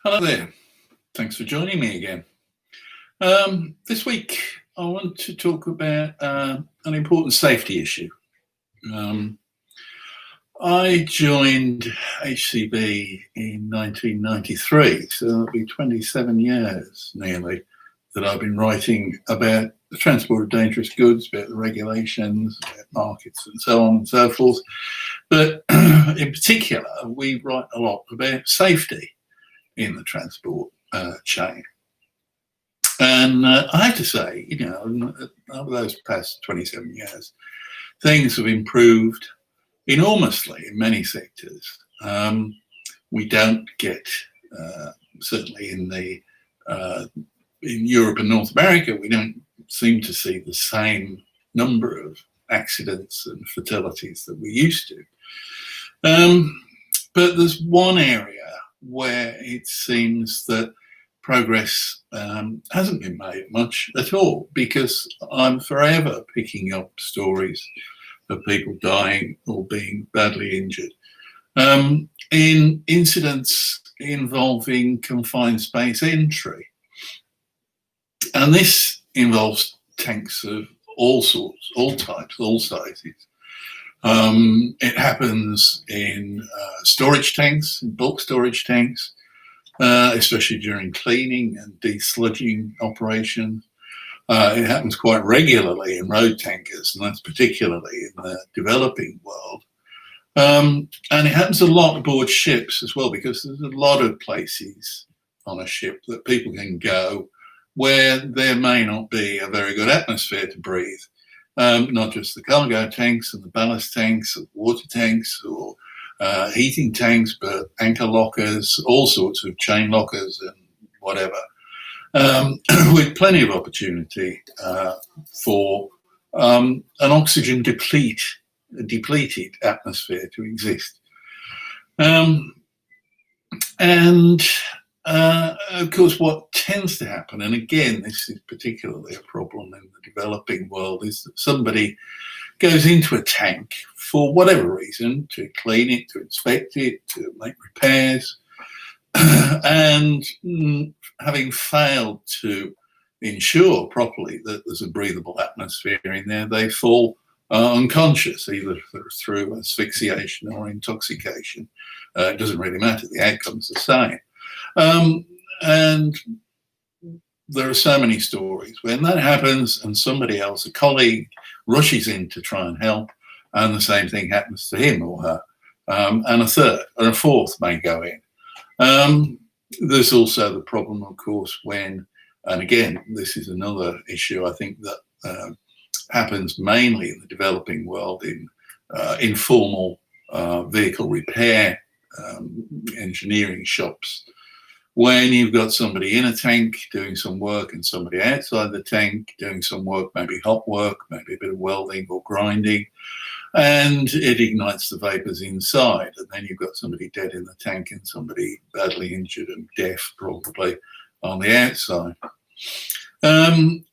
Hello there. Thanks for joining me again. This week, I want to talk about an important safety issue. Um, I joined HCB in 1993, so it'll be 27 years nearly that I've been writing about the transport of dangerous goods, about the regulations, about markets, and so on and so forth. But in particular, we write a lot about safety in the transport chain. And I have to say, over those past 27 years, things have improved enormously in many sectors. We don't get, certainly in Europe and North America, we don't seem to see the same number of accidents and fatalities that we used to. But there's one area where it seems that progress hasn't been made much at all, because I'm forever picking up stories of people dying or being badly injured in incidents involving confined space entry. And this involves tanks of all sorts, all types, all sizes. It happens in storage tanks, in bulk storage tanks, especially during cleaning and desludging operations. It happens quite regularly in road tankers, and that's particularly in the developing world. And it happens a lot aboard ships as well, because there's a lot of places on a ship that people can go where there may not be a very good atmosphere to breathe. Not just the cargo tanks and the ballast tanks, or water tanks, or heating tanks, but anchor lockers, all sorts of chain lockers and whatever, with plenty of opportunity for an oxygen depleted atmosphere to exist. And of course, what tends to happen, and again, this is particularly a problem in the developing world, is that somebody goes into a tank for whatever reason, to clean it, to inspect it, to make repairs, and having failed to ensure properly that there's a breathable atmosphere in there, they fall unconscious, either through asphyxiation or intoxication. It doesn't really matter, the outcome's the same. And there are so many stories when that happens and somebody else, a colleague, rushes in to try and help, and the same thing happens to him or her, and a third or a fourth may go in. There's also the problem, of course, when, and again, this is another issue I think that happens mainly in the developing world in informal vehicle repair engineering shops, when you've got somebody in a tank doing some work and somebody outside the tank doing some work, maybe hot work, maybe a bit of welding or grinding, and it ignites the vapors inside, and then you've got somebody dead in the tank and somebody badly injured and deaf probably on the outside.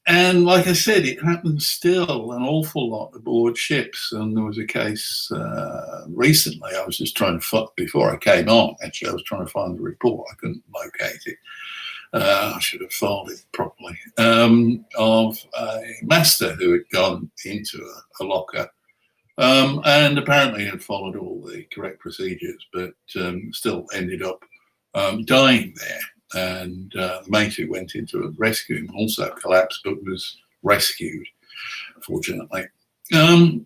And like I said, it happens still an awful lot aboard ships. And there was a case recently, I was just trying to, before I came on, actually, I was trying to find the report. I couldn't locate it. I should have filed it properly, of a master who had gone into a locker and apparently had followed all the correct procedures, but still ended up dying there. And the mate who went in to rescue him also collapsed, but was rescued, fortunately. Now,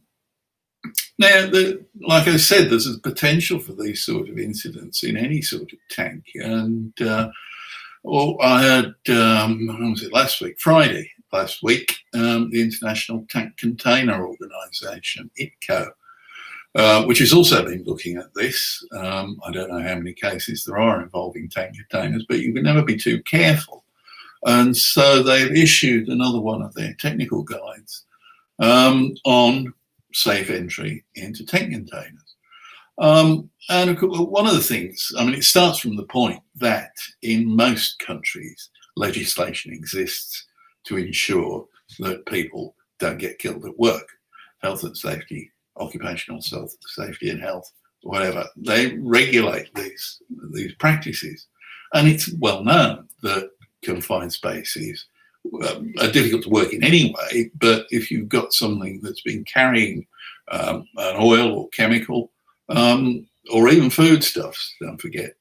like I said, there's a potential for these sort of incidents in any sort of tank. And I heard, when was it, last week? Friday last week, the International Tank Container Organisation, ITCO, which has also been looking at this. I don't know how many cases there are involving tank containers, but you can never be too careful. And so they've issued another one of their technical guides on safe entry into tank containers. And of course, one of the things, I mean, it starts from the point that in most countries, legislation exists to ensure that people don't get killed at work. Health and safety, occupational safety and health, whatever. They regulate these practices. And it's well known that confined spaces are difficult to work in anyway, but if you've got something that's been carrying an oil or chemical, or even foodstuffs, don't forget,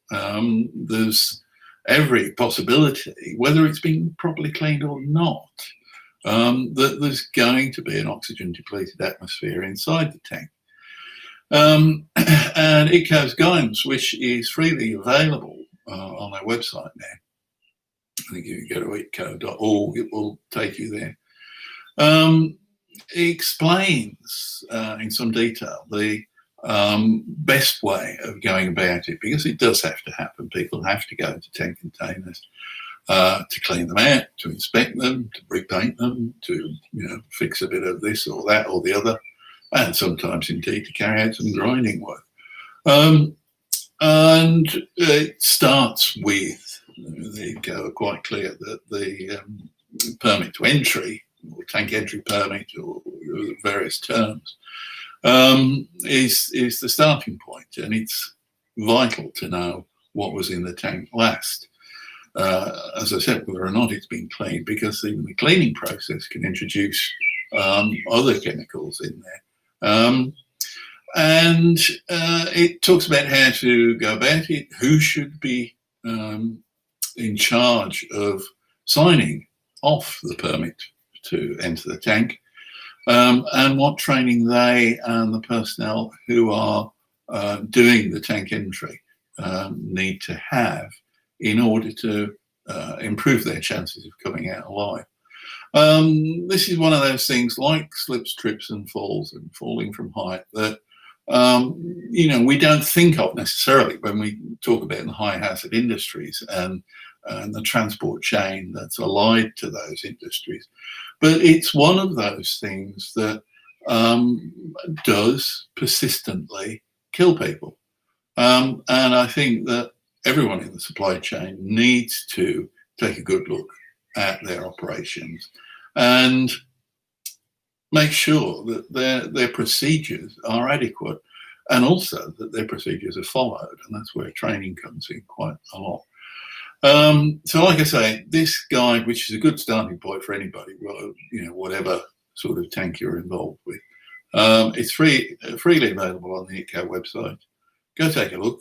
there's every possibility, whether it's been properly cleaned or not, that there's going to be an oxygen depleted atmosphere inside the tank. And ICCO's guidance, which is freely available on their website now, I think if you go to itco.org, it will take you there. It explains in some detail the best way of going about it, because it does have to happen. People have to go into tank containers to clean them out, to inspect them, to repaint them, to fix a bit of this or that or the other, and sometimes indeed to carry out some grinding work. And it starts with, they go quite clear that the permit to entry, or tank entry permit, or various terms, is the starting point, and it's vital to know what was in the tank last. As I said, whether or not it's been cleaned, because even the cleaning process can introduce other chemicals in there. And it talks about how to go about it, who should be in charge of signing off the permit to enter the tank, and what training they and the personnel who are doing the tank entry need to have in order to improve their chances of coming out alive. This is one of those things, like slips, trips and falls and falling from height, that we don't think of necessarily when we talk about the high hazard industries and the transport chain that's allied to those industries. But it's one of those things that does persistently kill people. And I think that everyone in the supply chain needs to take a good look at their operations and make sure that their procedures are adequate, and also that their procedures are followed. And that's where training comes in quite a lot. So like I say, this guide, which is a good starting point for anybody, whatever sort of tank you're involved with, it's freely available on the ICCO website. Go take a look.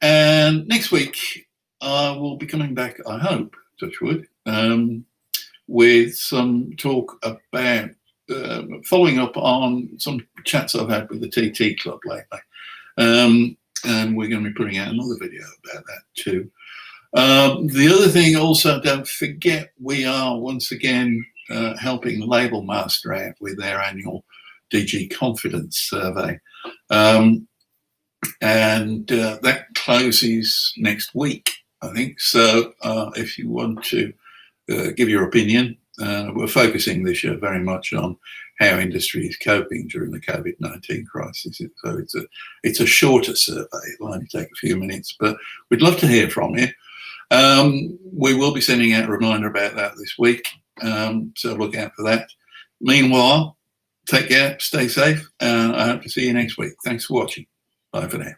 And next week, I will be coming back, I hope, touch wood, with some talk about following up on some chats I've had with the TT Club lately. And we're going to be putting out another video about that too. The other thing also, don't forget, we are once again helping Label Master out with their annual DG Confidence Survey. And that closes next week, I think. So if you want to give your opinion, we're focusing this year very much on how industry is coping during the COVID-19 crisis. So it's a shorter survey. It'll only take a few minutes, but we'd love to hear from you. We will be sending out a reminder about that this week, so look out for that. Meanwhile, take care, stay safe, and I hope to see you next week. Thanks for watching. Bye for now.